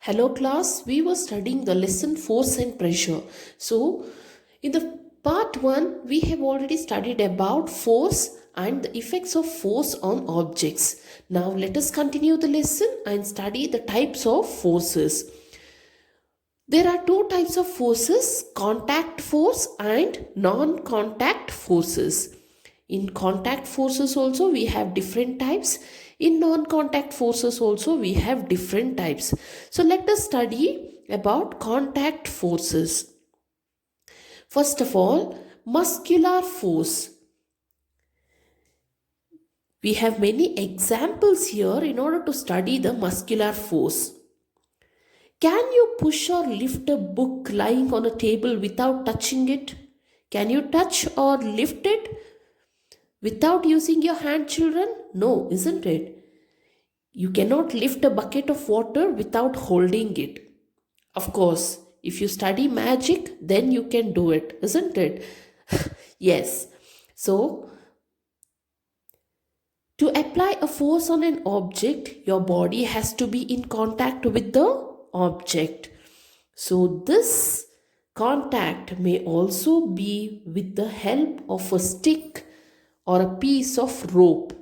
Hello class, we were studying the lesson force and pressure. So, in the part 1, we have already studied about force and the effects of force on objects. Now, let us continue the lesson and study the types of forces. There are two types of forces, contact force and non-contact forces. In contact forces also we have different types. In non-contact forces also we have different types. So let us study about contact forces. First of all, muscular force. We have many examples here in order to study the muscular force. Can you push or lift a book lying on a table without touching it? Can you touch or lift it without using your hand, children? No, isn't it? You cannot lift a bucket of water without holding it. Of course, if you study magic, then you can do it, isn't it? Yes. So, to apply a force on an object, your body has to be in contact with the object. So, this contact may also be with the help of a stick or a piece of rope.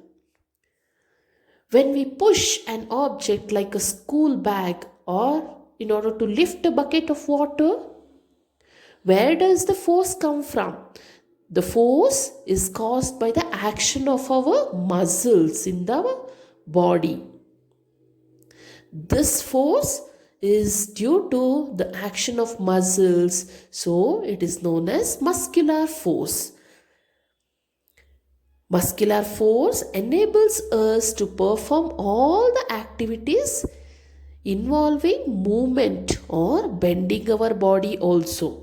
When we push an object like a school bag or in order to lift a bucket of water, where does the force come from? The force is caused by the action of our muscles in the body. This force is due to the action of muscles, so it is known as muscular force. Muscular force enables us to perform all the activities involving movement or bending our body also.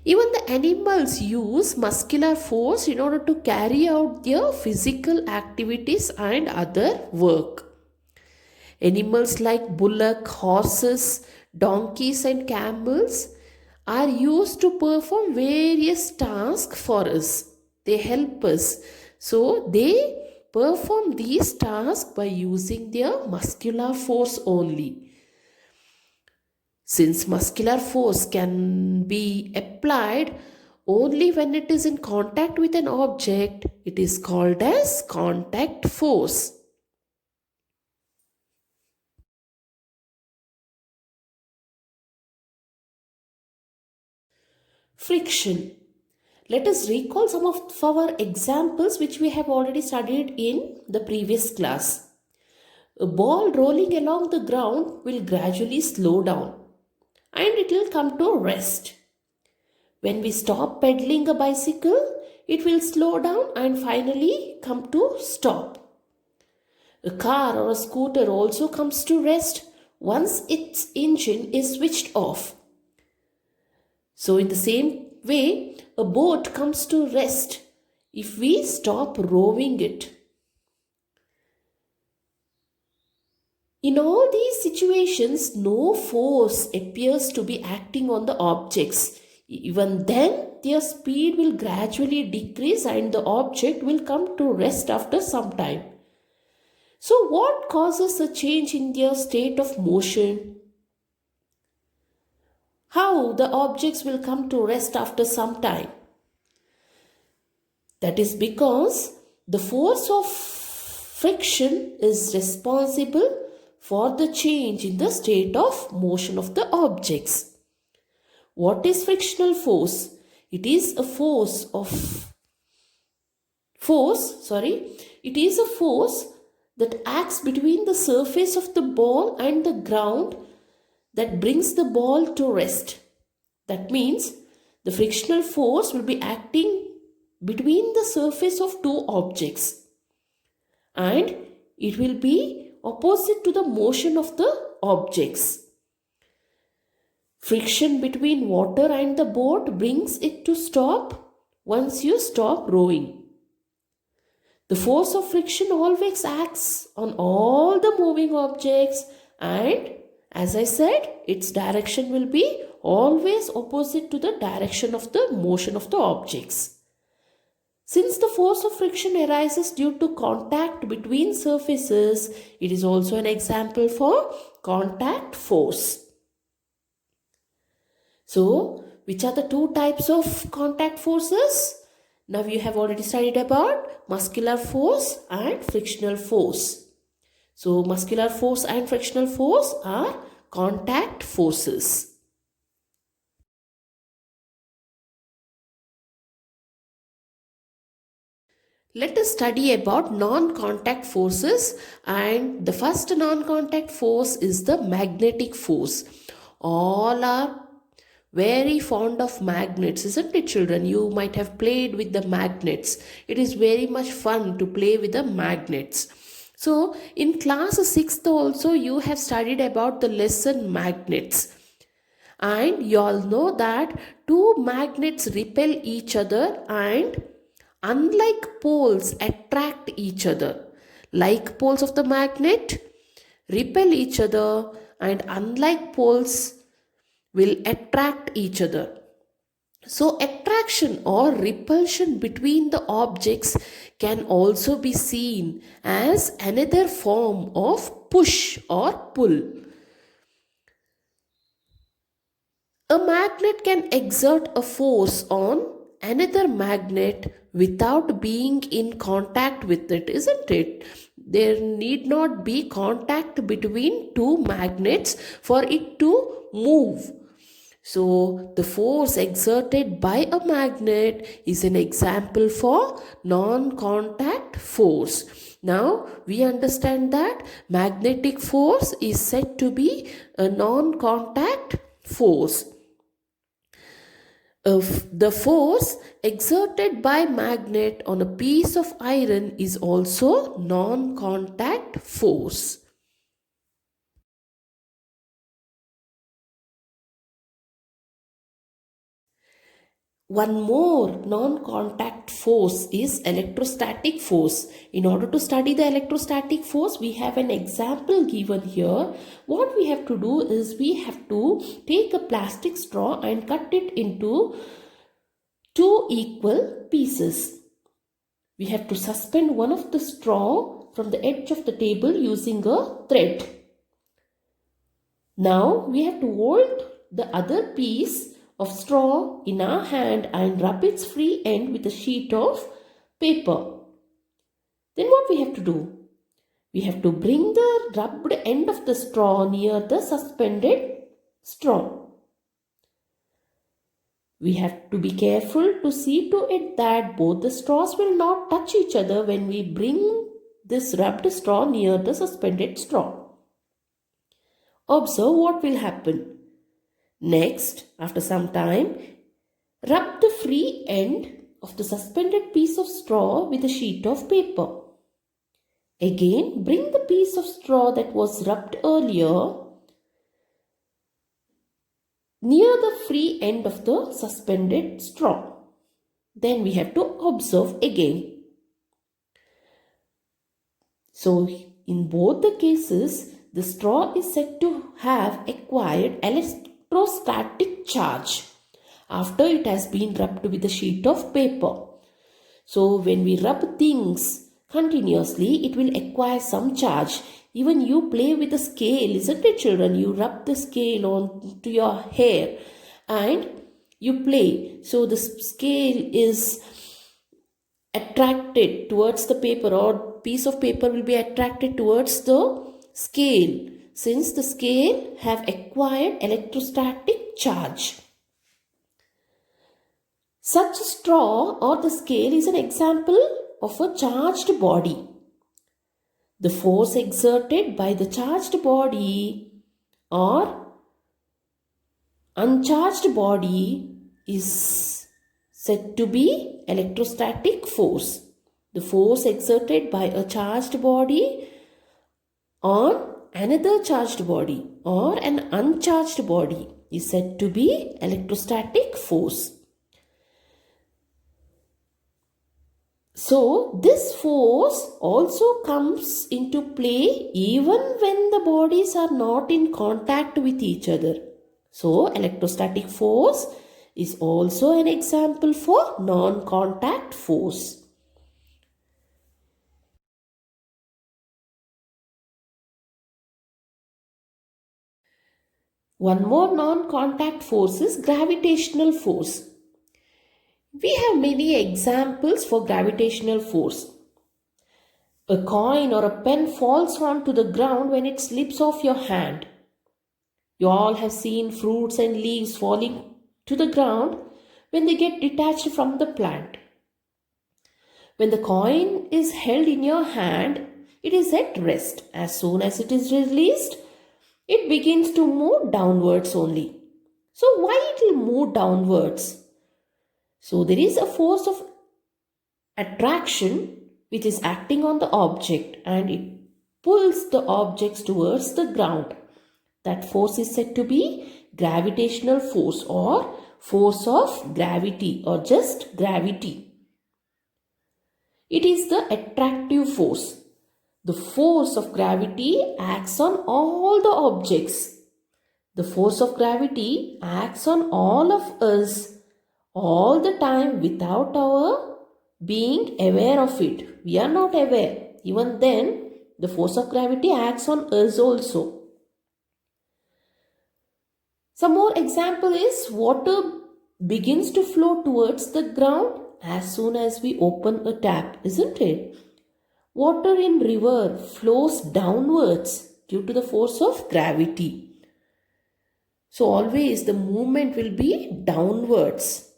Even the animals use muscular force in order to carry out their physical activities and other work. Animals like bullock, horses, donkeys and camels are used to perform various tasks for us. They help us. So they perform these tasks by using their muscular force only. Since muscular force can be applied only when it is in contact with an object, it is called as contact force. Friction. Let us recall some of our examples which we have already studied in the previous class. A ball rolling along the ground will gradually slow down and it will come to rest. When we stop pedaling a bicycle, it will slow down and finally come to stop. A car or a scooter also comes to rest once its engine is switched off. So in the same way, a boat comes to rest if we stop rowing it. In all these situations, no force appears to be acting on the objects. Even then, their speed will gradually decrease and the object will come to rest after some time. So, what causes a change in their state of motion? How the objects will come to rest after some time? That is because the force of friction is responsible for the change in the state of motion of the objects. What is frictional force? It is a force that acts between the surface of the ball and the ground that brings the ball to rest. That means the frictional force will be acting between the surface of two objects and it will be opposite to the motion of the objects. Friction between water and the boat brings it to stop once you stop rowing. The force of friction always acts on all the moving objects and as I said, its direction will be always opposite to the direction of the motion of the objects. Since the force of friction arises due to contact between surfaces, it is also an example for contact force. So, which are the two types of contact forces? Now you have already studied about muscular force and frictional force. So, muscular force and frictional force are contact forces. Let us study about non-contact forces, and the first non-contact force is the magnetic force. All are very fond of magnets, isn't it, children? You might have played with the magnets. It is very much fun to play with the magnets. So in class 6th also you have studied about the lesson magnets. And you all know that two magnets repel each other and unlike poles attract each other. Like poles of the magnet repel each other and unlike poles will attract each other. So attraction or repulsion between the objects can also be seen as another form of push or pull. A magnet can exert a force on another magnet without being in contact with it, isn't it? There need not be contact between two magnets for it to move. So, the force exerted by a magnet is an example for non-contact force. Now, we understand that magnetic force is said to be a non-contact force. The force exerted by magnet on a piece of iron is also non-contact force. One more non-contact force is electrostatic force. In order to study the electrostatic force, we have an example given here. What we have to do is we have to take a plastic straw and cut it into two equal pieces. We have to suspend one of the straw from the edge of the table using a thread. Now we have to hold the other piece of straw in our hand and rub its free end with a sheet of paper. Then what we have to do? We have to bring the rubbed end of the straw near the suspended straw. We have to be careful to see to it that both the straws will not touch each other when we bring this rubbed straw near the suspended straw. Observe what will happen. Next, after some time, rub the free end of the suspended piece of straw with a sheet of paper. Again, bring the piece of straw that was rubbed earlier near the free end of the suspended straw. Then we have to observe again. So, in both the cases, the straw is said to have acquired electrostatic charge after it has been rubbed with a sheet of paper. So when we rub things continuously, it will acquire some charge. Even you play with a scale, isn't it, children? You rub the scale onto your hair and you play. So the scale is attracted towards the paper, or piece of paper will be attracted towards the scale, since the scale have acquired electrostatic charge. Such a straw or the scale is an example of a charged body. The force exerted by the charged body or uncharged body is said to be electrostatic force. The force exerted by a charged body on another charged body or an uncharged body is said to be electrostatic force. So this force also comes into play even when the bodies are not in contact with each other. So electrostatic force is also an example for non-contact force. One more non-contact force is gravitational force. We have many examples for gravitational force. A coin or a pen falls onto the ground when it slips off your hand. You all have seen fruits and leaves falling to the ground when they get detached from the plant. When the coin is held in your hand, it is at rest. As soon as it is released, it begins to move downwards only. So why it will move downwards? So there is a force of attraction which is acting on the object and it pulls the objects towards the ground. That force is said to be gravitational force or force of gravity or just gravity. It is the attractive force. The force of gravity acts on all the objects. The force of gravity acts on all of us all the time without our being aware of it. We are not aware. Even then, the force of gravity acts on us also. Some more example is water begins to flow towards the ground as soon as we open a tap, isn't it? Water in river flows downwards due to the force of gravity. So always the movement will be downwards.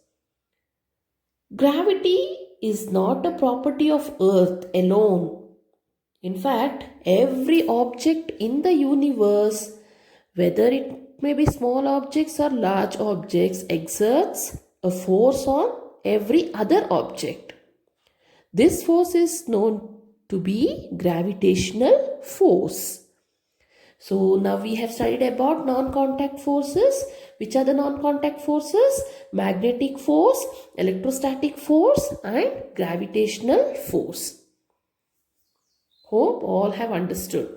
Gravity is not a property of earth alone. In fact, every object in the universe, whether it may be small objects or large objects, exerts a force on every other object. This force is known to be gravitational force. So now we have studied about non-contact forces. Which are the non-contact forces? Magnetic force, electrostatic force and gravitational force. Hope all have understood.